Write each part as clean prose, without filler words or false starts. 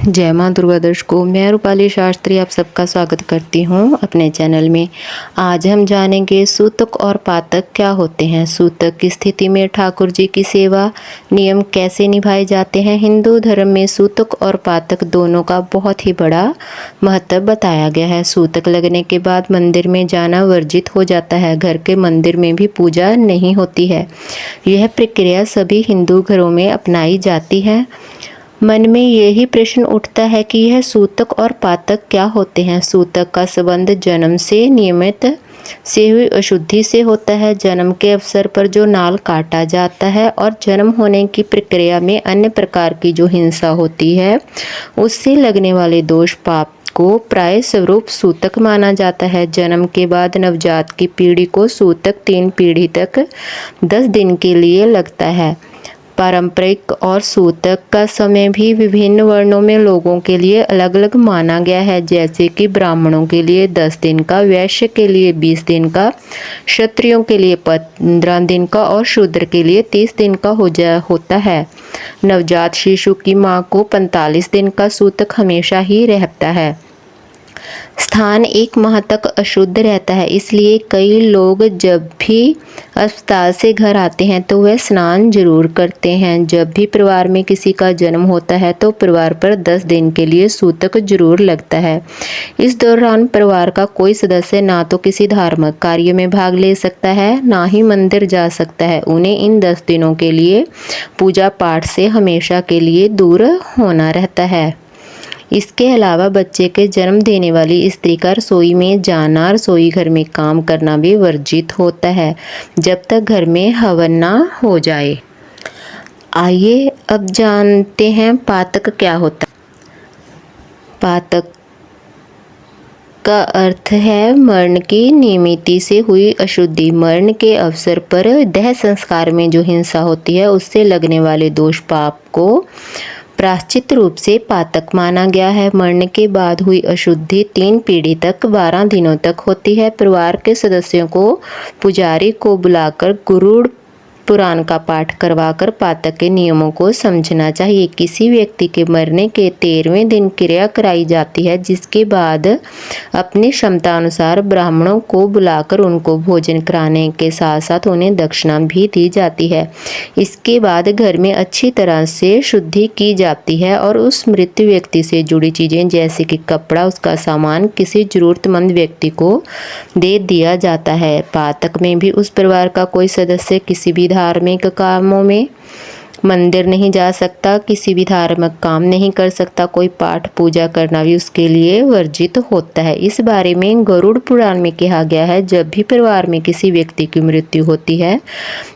जय माँ दुर्गा दर्शकों, मैं रूपाली शास्त्री आप सबका स्वागत करती हूँ अपने चैनल में। आज हम जानेंगे सूतक और पातक क्या होते हैं। सूतक की स्थिति में ठाकुर जी की सेवा नियम कैसे निभाए जाते हैं। हिंदू धर्म में सूतक और पातक दोनों का बहुत ही बड़ा महत्व बताया गया है। सूतक लगने के बाद मंदिर में जाना वर्जित हो जाता है। घर के मंदिर में भी पूजा नहीं होती है। यह प्रक्रिया सभी हिंदू घरों में अपनाई जाती है। मन में यही प्रश्न उठता है कि यह सूतक और पातक क्या होते हैं। सूतक का संबंध जन्म से नियमित से हुई अशुद्धि से होता है। जन्म के अवसर पर जो नाल काटा जाता है और जन्म होने की प्रक्रिया में अन्य प्रकार की जो हिंसा होती है उससे लगने वाले दोष पाप को प्राय स्वरूप सूतक माना जाता है। जन्म के बाद नवजात की पीढ़ी को सूतक 3 पीढ़ी तक 10 दिन के लिए लगता है। पारंपरिक और सूतक का समय भी विभिन्न वर्णों में लोगों के लिए अलग अलग माना गया है। जैसे कि ब्राह्मणों के लिए 10 दिन का, वैश्य के लिए 20 दिन का, क्षत्रियों के लिए 15 दिन का और शूद्र के लिए 30 दिन का होता है। नवजात शिशु की मां को 45 दिन का सूतक हमेशा ही रहता है। स्थान 1 माह तक अशुद्ध रहता है, इसलिए कई लोग जब भी अस्पताल से घर आते हैं तो वह स्नान जरूर करते हैं। जब भी परिवार में किसी का जन्म होता है तो परिवार पर 10 दिन के लिए सूतक जरूर लगता है। इस दौरान परिवार का कोई सदस्य ना तो किसी धार्मिक कार्य में भाग ले सकता है, ना ही मंदिर जा सकता है। उन्हें इन 10 दिनों के लिए पूजा पाठ से हमेशा के लिए दूर होना रहता है। इसके अलावा बच्चे के जन्म देने वाली स्त्री का रसोई में जाना, रसोई घर में काम करना भी वर्जित होता है जब तक घर में हवन ना हो जाए। आइए अब जानते हैं पातक क्या होता है। पातक का अर्थ है मरण की निमित्त से हुई अशुद्धि। मरण के अवसर पर देह संस्कार में जो हिंसा होती है उससे लगने वाले दोष पाप को प्रायश्चित रूप से पातक माना गया है। मरने के बाद हुई अशुद्धि 3 पीढ़ी तक 12 दिनों तक होती है। परिवार के सदस्यों को पुजारी को बुलाकर गुरुड़ पुराण का पाठ करवाकर पातक के नियमों को समझना चाहिए। किसी व्यक्ति के मरने के 13वें दिन क्रिया कराई जाती है, जिसके बाद अपनी क्षमता अनुसार ब्राह्मणों को बुलाकर उनको भोजन कराने के साथ साथ उन्हें दक्षिणा भी दी जाती है। इसके बाद घर में अच्छी तरह से शुद्धि की जाती है और उस मृत व्यक्ति से जुड़ी चीज़ें जैसे कि कपड़ा, उसका सामान किसी जरूरतमंद व्यक्ति को दे दिया जाता है। पातक में भी उस परिवार का कोई सदस्य किसी भी धार्मिक कामों में मंदिर नहीं जा सकता, किसी भी धार्मिक काम नहीं कर सकता, कोई पाठ पूजा करना भी उसके लिए वर्जित होता है। इस बारे में गरुड़ पुराण में कहा गया है, जब भी परिवार में किसी व्यक्ति की मृत्यु होती है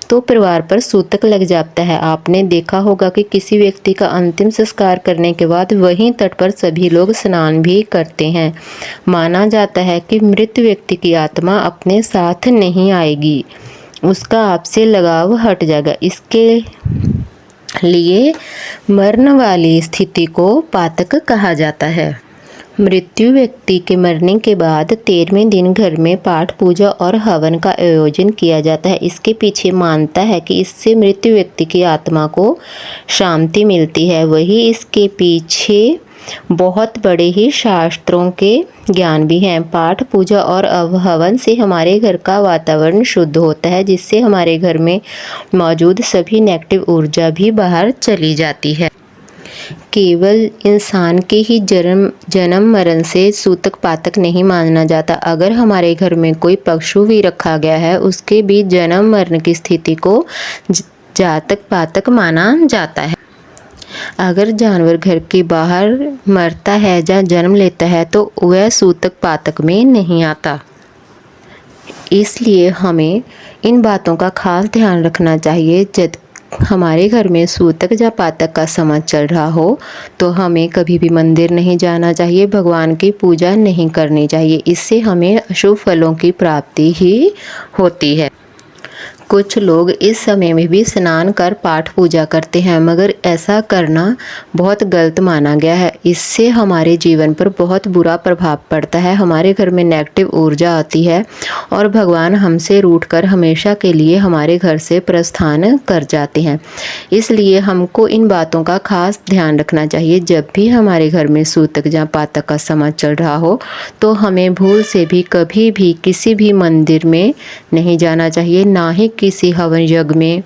तो परिवार पर सूतक लग जाता है। आपने देखा होगा कि किसी व्यक्ति का अंतिम संस्कार करने के बाद वहीं तट पर सभी लोग स्नान भी करते हैं। माना जाता है कि मृत व्यक्ति की आत्मा अपने साथ नहीं आएगी, उसका आपसे लगाव हट जाएगा। इसके लिए मरने वाली स्थिति को पातक कहा जाता है। मृत्यु व्यक्ति के मरने के बाद 13वें दिन घर में पाठ पूजा और हवन का आयोजन किया जाता है। इसके पीछे मानता है कि इससे मृत्यु व्यक्ति की आत्मा को शांति मिलती है। वही इसके पीछे बहुत बड़े ही शास्त्रों के ज्ञान भी हैं। पाठ पूजा और हवन से हमारे घर का वातावरण शुद्ध होता है, जिससे हमारे घर में मौजूद सभी नेगेटिव ऊर्जा भी बाहर चली जाती है। केवल इंसान के ही जन्म मरण से सूतक पातक नहीं माना जाता। अगर हमारे घर में कोई पशु भी रखा गया है उसके भी जन्म मरण की स्थिति को जातक पातक माना जाता है। अगर जानवर घर के बाहर मरता है या जन्म लेता है तो वह सूतक पातक में नहीं आता। इसलिए हमें इन बातों का खास ध्यान रखना चाहिए। जब हमारे घर में सूतक या पातक का समय चल रहा हो तो हमें कभी भी मंदिर नहीं जाना चाहिए, भगवान की पूजा नहीं करनी चाहिए। इससे हमें अशुभ फलों की प्राप्ति ही होती है। कुछ लोग इस समय में भी स्नान कर पाठ पूजा करते हैं, मगर ऐसा करना बहुत गलत माना गया है। इससे हमारे जीवन पर बहुत बुरा प्रभाव पड़ता है, हमारे घर में नेगेटिव ऊर्जा आती है और भगवान हमसे रूठकर हमेशा के लिए हमारे घर से प्रस्थान कर जाते हैं। इसलिए हमको इन बातों का खास ध्यान रखना चाहिए। जब भी हमारे घर में सूतक या पातक का समय चल रहा हो तो हमें भूल से भी कभी भी किसी भी मंदिर में नहीं जाना चाहिए, ना ही किसी हवन यज्ञ में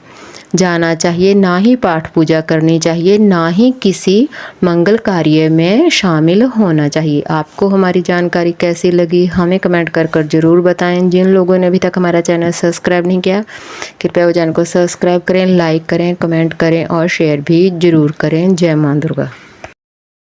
जाना चाहिए, ना ही पाठ पूजा करनी चाहिए, ना ही किसी मंगल कार्य में शामिल होना चाहिए। आपको हमारी जानकारी कैसी लगी हमें कमेंट कर कर ज़रूर बताएं। जिन लोगों ने अभी तक हमारा चैनल सब्सक्राइब नहीं किया, कृपया वो चैनल को सब्सक्राइब करें, लाइक करें, कमेंट करें और शेयर भी ज़रूर करें। जय मां दुर्गा।